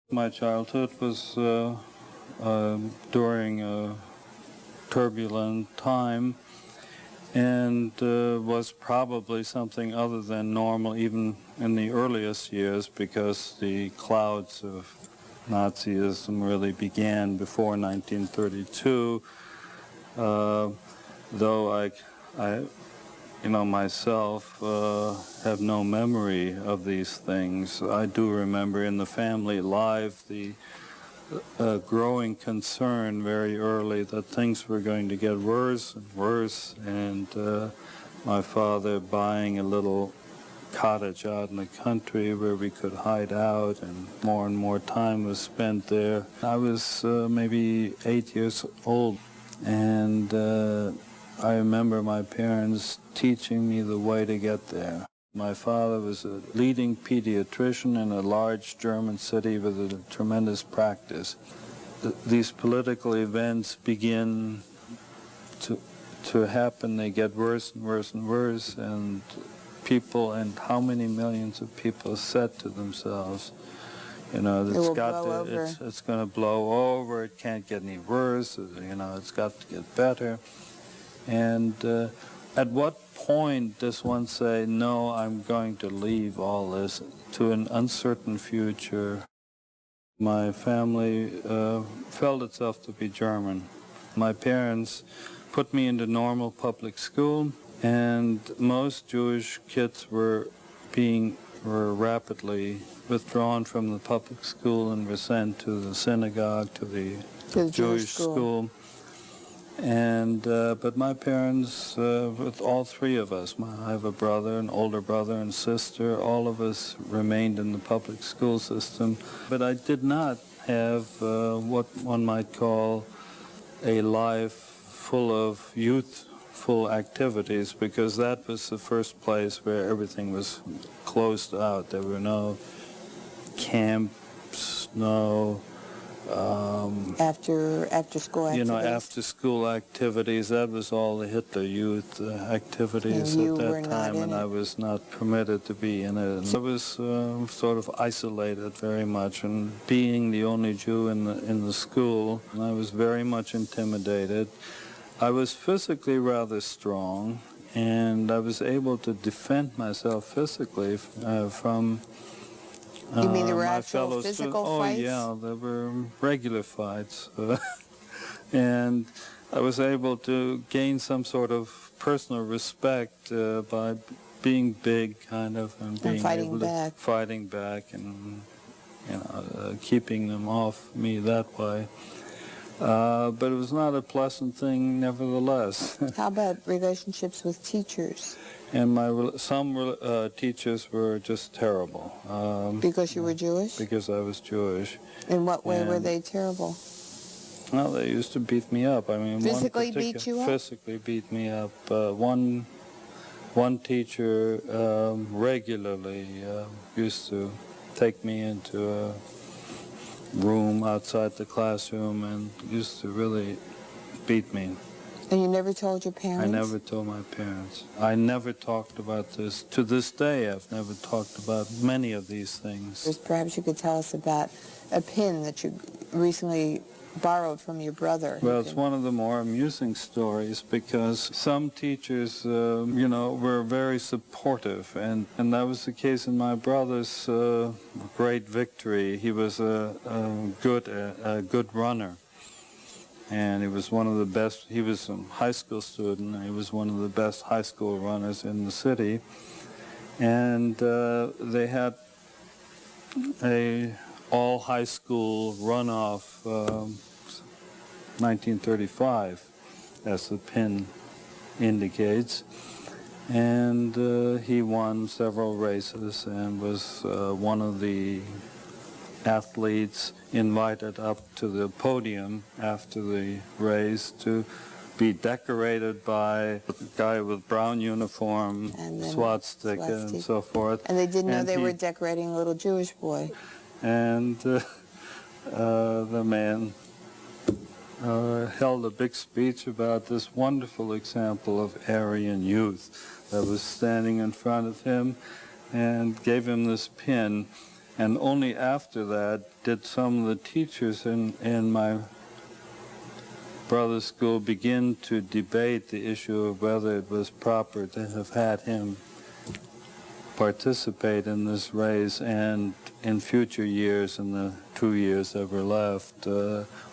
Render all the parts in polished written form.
My childhood was during a turbulent time and was probably something other than normal even in the earliest years, because the clouds of Nazism really began before 1932, though I myself have no memory of these things. I do remember in the family life the growing concern very early that things were going to get worse and worse, and my father buying a little cottage out in the country where we could hide out, and more time was spent there. I was maybe 8 years old, and I remember my parents teaching me the way to get there. My father was a leading pediatrician in a large German city with a tremendous practice. These political events begin to happen. They get worse and worse and worse, and people, and how many millions of people said to themselves, it's going to blow over, it can't get any worse, it's got to get better. And at what point does one say, no, I'm going to leave all this to an uncertain future? My family felt itself to be German. My parents put me into normal public school, and most Jewish kids were rapidly withdrawn from the public school and were sent to the synagogue, to the Jewish school. And but my parents, with all three of us, I have a brother, an older brother and sister, all of us remained in the public school system. But I did not have what one might call a life full of youthful activities, because that was the first place where everything was closed out. There were no camps, no after school activities. After school activities. That was all the Hitler Youth activities at that time, and I was not permitted to be in it. I was sort of isolated very much, and being the only Jew in the school, I was very much intimidated. I was physically rather strong, and I was able to defend myself physically from You mean there were actual physical fights? Oh, yeah, there were regular fights. And I was able to gain some sort of personal respect by being big, kind of, and being fighting back. Fighting back and keeping them off me that way. But it was not a pleasant thing, nevertheless. How about relationships with teachers? And some teachers were just terrible. Because you were Jewish? Because I was Jewish. In what way were they terrible? Well, they used to beat me up. I mean, physically beat you up? Physically beat me up. One teacher regularly used to take me into a room outside the classroom and used to really beat me. And you never told your parents? I never told my parents. I never talked about this. To this day, I've never talked about many of these things. Perhaps you could tell us about a pin that you recently borrowed from your brother. Well, it's one of the more amusing stories, because some teachers, were very supportive, and that was the case in my brother's great victory. He was a good runner. And he was one of the best. He was a high school student, and he was one of the best high school runners in the city. And they had a all high school runoff, 1935, as the pin indicates. And he won several races and was one of the athletes invited up to the podium after the race to be decorated by a guy with brown uniform, swastika, and so forth. And they didn't know they were decorating a little Jewish boy. And the man held a big speech about this wonderful example of Aryan youth that was standing in front of him, and gave him this pin. And only after that did some of the teachers in my brother's school begin to debate the issue of whether it was proper to have had him participate in this race, and in future years, in the 2 years that were left,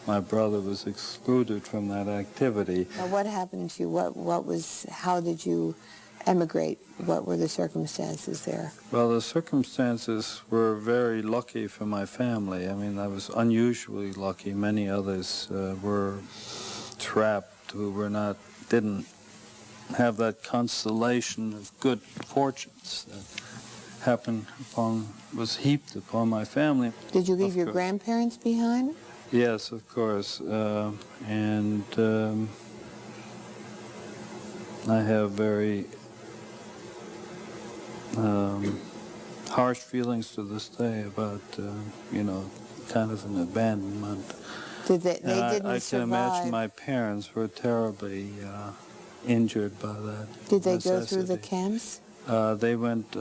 my brother was excluded from that activity. Now, what happened to you? How did you emigrate? What were the circumstances there? Well, the circumstances were very lucky for my family. I mean, I was unusually lucky. Many others were trapped who didn't have that constellation of good fortunes that was heaped upon my family. Did you leave your grandparents behind? Yes, of course. And I have very harsh feelings to this day about, kind of an abandonment. They didn't I can survive. imagine my parents were terribly injured by that. Did they go necessity. through the camps? They went,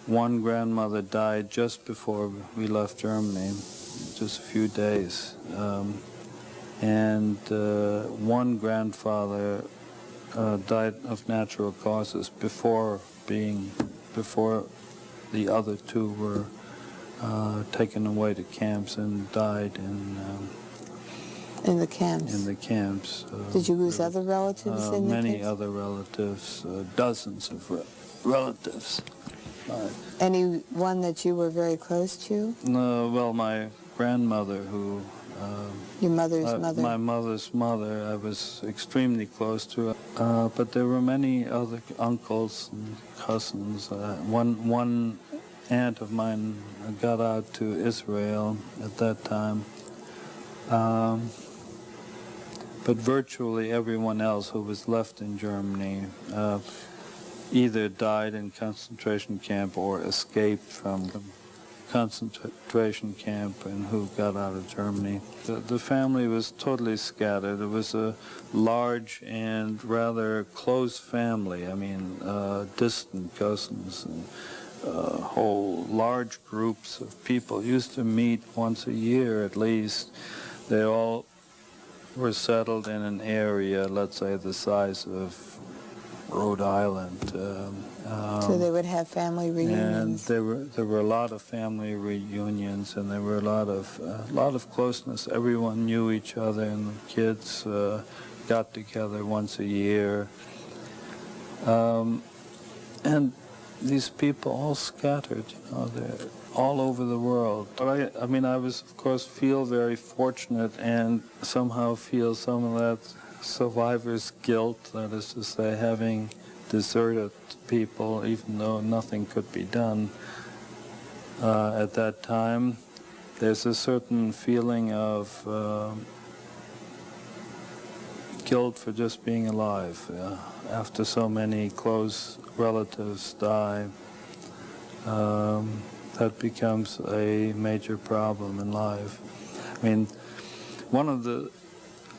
one grandmother died just before we left Germany, just a few days. And one grandfather died of natural causes before the other two were taken away to camps and died in the camps. In the camps. Did you lose other relatives in the camps? Many other relatives, dozens of relatives. Anyone that you were very close to? No, well, my grandmother, who... Your mother's mother? My mother's mother, I was extremely close to. But there were many other uncles and cousins. One aunt of mine got out to Israel at that time. But virtually everyone else who was left in Germany either died in concentration camp or escaped from the concentration camp and who got out of Germany. The family was totally scattered. It was a large and rather close family. I mean, distant cousins and whole large groups of people used to meet once a year at least. They all were settled in an area, let's say the size of Rhode Island. So they would have family reunions. And there were a lot of family reunions, and there were a lot of closeness. Everyone knew each other, and the kids got together once a year. And these people all scattered, they're all over the world. But I mean, I was, of course, feel very fortunate and somehow feel some of that survivor's guilt, that is to say, having deserted people, even though nothing could be done at that time. There's a certain feeling of guilt for just being alive. After so many close relatives die, that becomes a major problem in life. I mean, one of the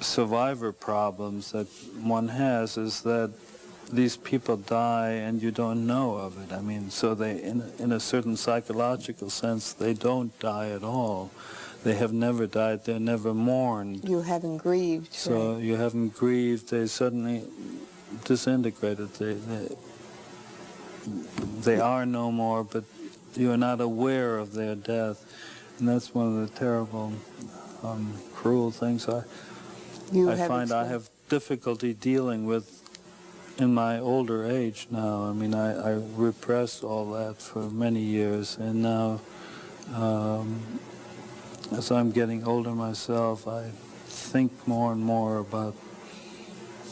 survivor problems that one has is that these people die and you don't know of it. I mean, so they, in a certain psychological sense, they don't die at all. They have never died, they're never mourned. You haven't grieved. So right? you haven't grieved, they suddenly disintegrated. They are no more, but you are not aware of their death. And that's one of the terrible, cruel things I find I have difficulty dealing with in my older age now. I mean, I repressed all that for many years, and now, as I'm getting older myself, I think more and more about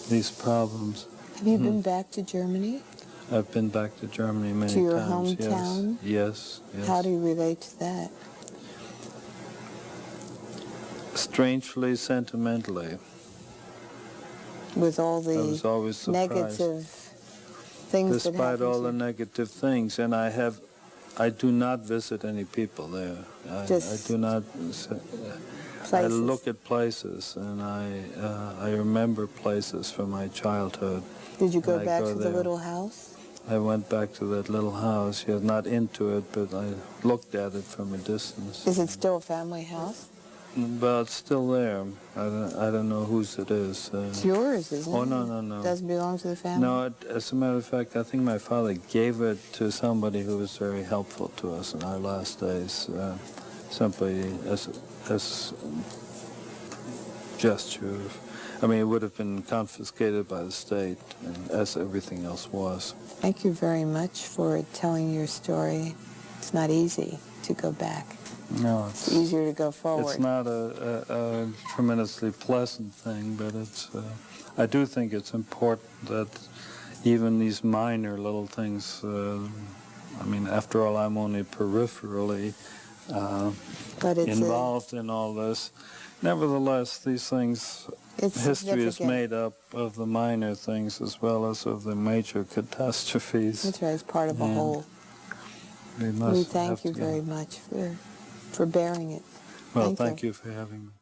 these problems. Have you been back to Germany? I've been back to Germany many times. To your hometown? Yes. How do you relate to that? Strangely sentimentally. With all the I was always surprised. negative things that happen. Despite all the negative things, and I do not visit any people there. I do not. I look at places, and I remember places from my childhood. Did you go back to the little house? I went back to that little house. Yeah, not into it, but I looked at it from a distance. Is it still a family house? But it's still there. I don't know whose it is. It's yours, isn't it? Oh, no. It doesn't belong to the family? No, as a matter of fact, I think my father gave it to somebody who was very helpful to us in our last days, simply as gesture. I mean, it would have been confiscated by the state, as everything else was. Thank you very much for telling your story. It's not easy to go back. No, It's easier to go forward. It's not a tremendously pleasant thing, but it's. I do think it's important that even these minor little things. I mean, after all, I'm only peripherally involved in all this. Nevertheless, these things. History is made up of the minor things as well as of the major catastrophes. That's right. It's part of a whole. We thank you very much for bearing it. Well, thank you for having me.